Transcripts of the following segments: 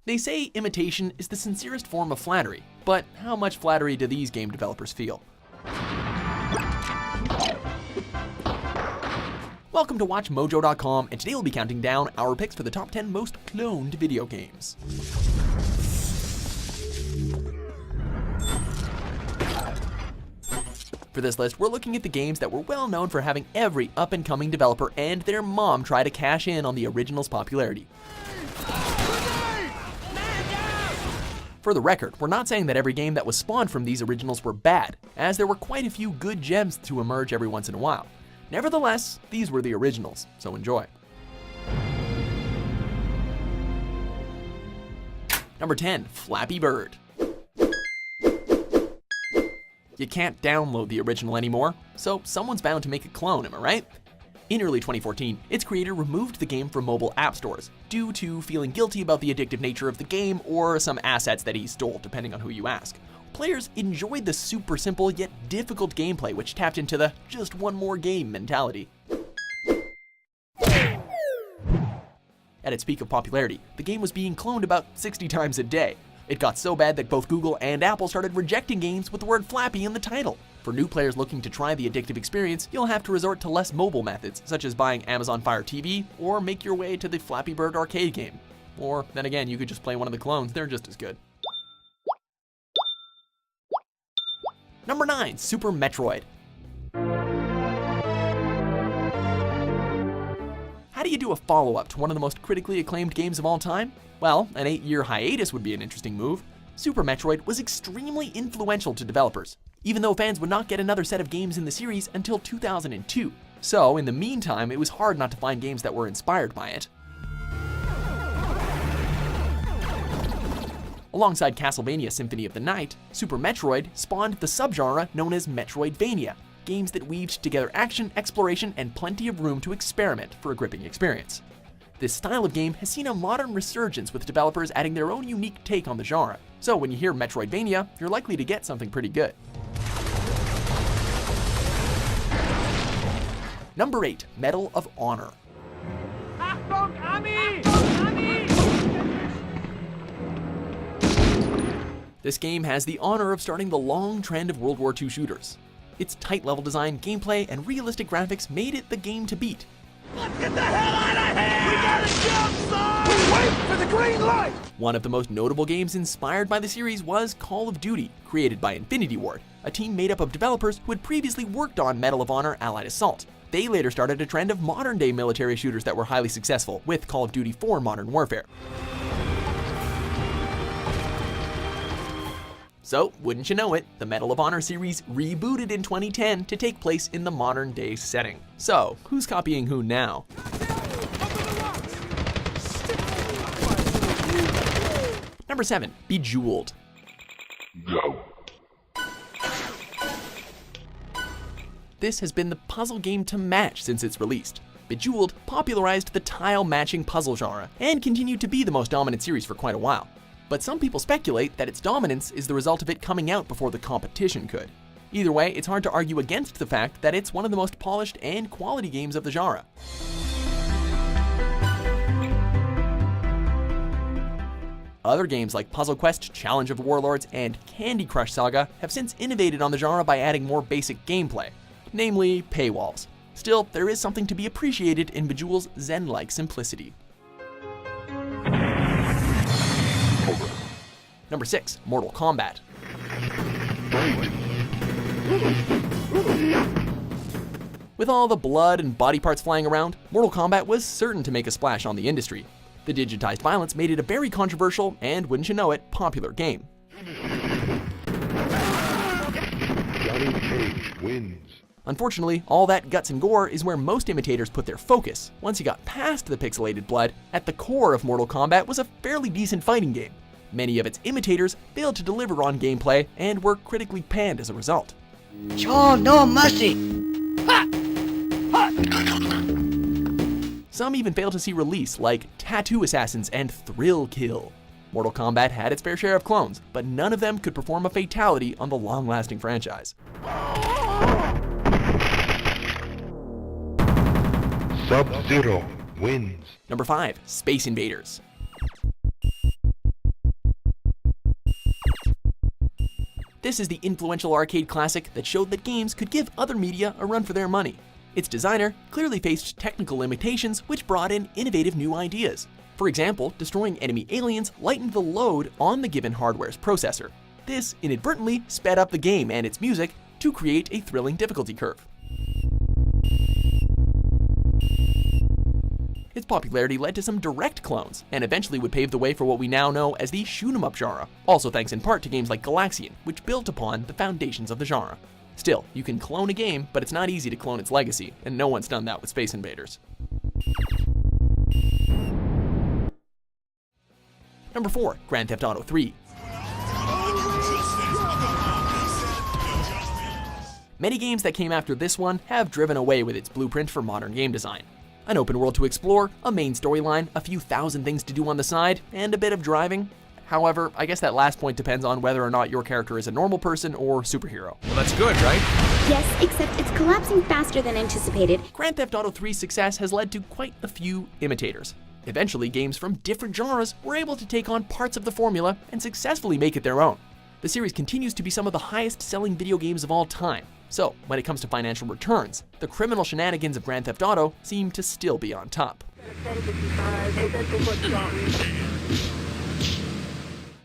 They say imitation is the sincerest form of flattery, but how much flattery do these game developers feel? Welcome to WatchMojo.com, and today we'll be counting down our picks for the top 10 most cloned video games. For this list, we're looking at the games that were well known for having every up-and-coming developer and their mom try to cash in on the original's popularity. For the record, we're not saying that every game that was spawned from these originals were bad, as there were quite a few good gems to emerge every once in a while. Nevertheless, these were the originals, so enjoy. Number 10, Flappy Bird. You can't download the original anymore, so someone's bound to make a clone, am I right? In early 2014, its creator removed the game from mobile app stores due to feeling guilty about the addictive nature of the game or some assets that he stole, depending on who you ask. Players enjoyed the super simple yet difficult gameplay, which tapped into the just one more game mentality. At its peak of popularity, the game was being cloned about 60 times a day. It got so bad that both Google and Apple started rejecting games with the word Flappy in the title. For new players looking to try the addictive experience, you'll have to resort to less mobile methods, such as buying Amazon Fire TV, or make your way to the Flappy Bird arcade game. Or, then again, you could just play one of the clones, they're just as good. Number 9, Super Metroid. How do you do a follow-up to one of the most critically acclaimed games of all time? Well, an 8-year hiatus would be an interesting move. Super Metroid was extremely influential to developers, even though fans would not get another set of games in the series until 2002. So, in the meantime, it was hard not to find games that were inspired by it. Alongside Castlevania Symphony of the Night, Super Metroid spawned the subgenre known as Metroidvania, games that weaved together action, exploration, and plenty of room to experiment for a gripping experience. This style of game has seen a modern resurgence with developers adding their own unique take on the genre, so when you hear Metroidvania, you're likely to get something pretty good. Number 8, Medal of Honor. This game has the honor of starting the long trend of World War II shooters. Its tight level design, gameplay, and realistic graphics made it the game to beat. Let's get the hell out of here! We gotta jump, son! Wait for the green light! One of the most notable games inspired by the series was Call of Duty, created by Infinity Ward, a team made up of developers who had previously worked on Medal of Honor Allied Assault. They later started a trend of modern-day military shooters that were highly successful, with Call of Duty 4 Modern Warfare. So, wouldn't you know it, the Medal of Honor series rebooted in 2010 to take place in the modern-day setting. So, who's copying who now? Number 7, Bejeweled. This has been the puzzle game to match since its release. Bejeweled popularized the tile-matching puzzle genre and continued to be the most dominant series for quite a while. But some people speculate that its dominance is the result of it coming out before the competition could. Either way, it's hard to argue against the fact that it's one of the most polished and quality games of the genre. Other games like Puzzle Quest, Challenge of Warlords, and Candy Crush Saga have since innovated on the genre by adding more basic gameplay, namely paywalls. Still, there is something to be appreciated in Bejeweled's zen-like simplicity. Number 6, Mortal Kombat. With all the blood and body parts flying around, Mortal Kombat was certain to make a splash on the industry. The digitized violence made it a very controversial and, wouldn't you know it, popular game. Johnny Cage wins. Unfortunately, all that guts and gore is where most imitators put their focus. Once you got past the pixelated blood, at the core of Mortal Kombat was a fairly decent fighting game. Many of its imitators failed to deliver on gameplay and were critically panned as a result. Show no mercy! Ha! Ha! Some even failed to see release, like Tattoo Assassins and Thrill Kill. Mortal Kombat had its fair share of clones, but none of them could perform a fatality on the long-lasting franchise. Sub-Zero wins. Number 5, Space Invaders. This is the influential arcade classic that showed that games could give other media a run for their money. Its designer clearly faced technical limitations which brought in innovative new ideas. For example, destroying enemy aliens lightened the load on the given hardware's processor. This inadvertently sped up the game and its music to create a thrilling difficulty curve. Its popularity led to some direct clones, and eventually would pave the way for what we now know as the shoot-'em-up genre, also thanks in part to games like Galaxian, which built upon the foundations of the genre. Still, you can clone a game, but it's not easy to clone its legacy, and no one's done that with Space Invaders. Number 4, Grand Theft Auto 3. Many games that came after this one have driven away with its blueprint for modern game design. An open world to explore, a main storyline, a few thousand things to do on the side, and a bit of driving. However, I guess that last point depends on whether or not your character is a normal person or superhero. Well, that's good, right? Yes, except it's collapsing faster than anticipated. Grand Theft Auto 3's success has led to quite a few imitators. Eventually, games from different genres were able to take on parts of the formula and successfully make it their own. The series continues to be some of the highest-selling video games of all time. So, when it comes to financial returns, the criminal shenanigans of Grand Theft Auto seem to still be on top.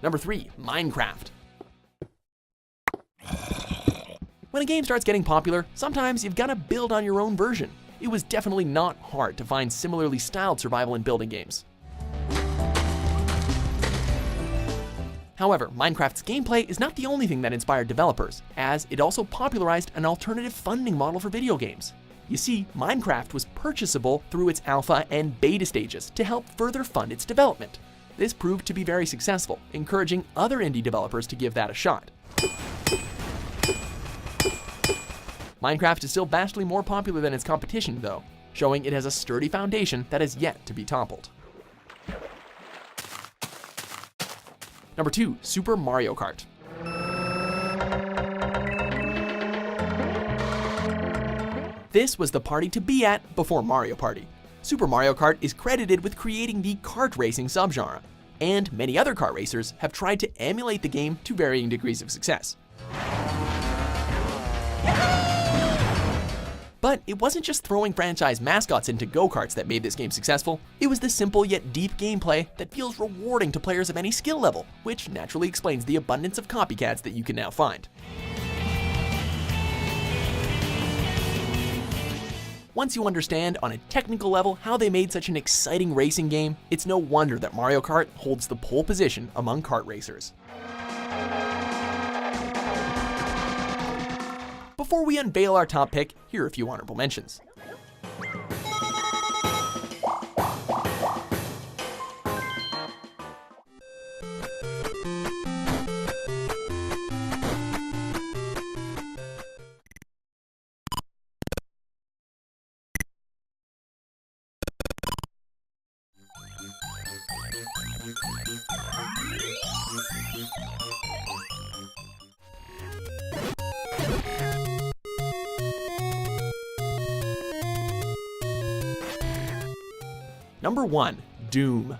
Number 3, Minecraft. When a game starts getting popular, sometimes you've got to build on your own version. It was definitely not hard to find similarly styled survival and building games. However, Minecraft's gameplay is not the only thing that inspired developers, as it also popularized an alternative funding model for video games. You see, Minecraft was purchasable through its alpha and beta stages to help further fund its development. This proved to be very successful, encouraging other indie developers to give that a shot. Minecraft is still vastly more popular than its competition, though, showing it has a sturdy foundation that is yet to be toppled. Number 2, Super Mario Kart. This was the party to be at before Mario Party. Super Mario Kart is credited with creating the kart racing subgenre, and many other kart racers have tried to emulate the game to varying degrees of success. But it wasn't just throwing franchise mascots into go-karts that made this game successful. It was the simple yet deep gameplay that feels rewarding to players of any skill level, which naturally explains the abundance of copycats that you can now find. Once you understand on a technical level how they made such an exciting racing game, it's no wonder that Mario Kart holds the pole position among kart racers. Before we unveil our top pick, here are a few honorable mentions. Number 1, Doom.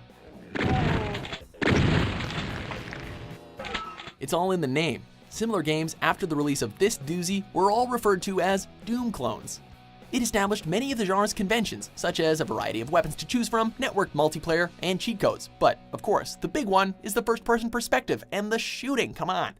It's all in the name. Similar games after the release of this doozy were all referred to as Doom clones. It established many of the genre's conventions, such as a variety of weapons to choose from, networked multiplayer, and cheat codes. But, of course, the big one is the first-person perspective and the shooting, come on.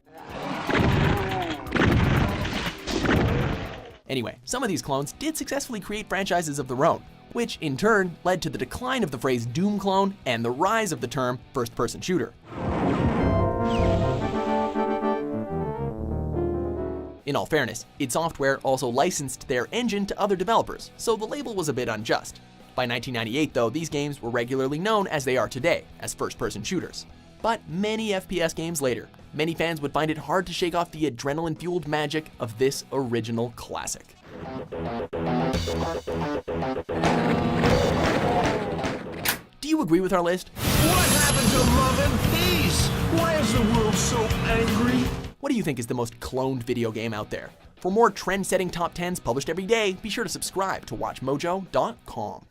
Anyway, some of these clones did successfully create franchises of their own, which in turn led to the decline of the phrase Doom clone and the rise of the term first-person shooter. In all fairness, id Software also licensed their engine to other developers, so the label was a bit unjust. By 1998 though, these games were regularly known as they are today, as first-person shooters. But many FPS games later, many fans would find it hard to shake off the adrenaline-fueled magic of this original classic. Do you agree with our list? What happened to love and peace? Why is the world so angry? What do you think is the most cloned video game out there? For more trend-setting top 10s published every day, be sure to subscribe to WatchMojo.com.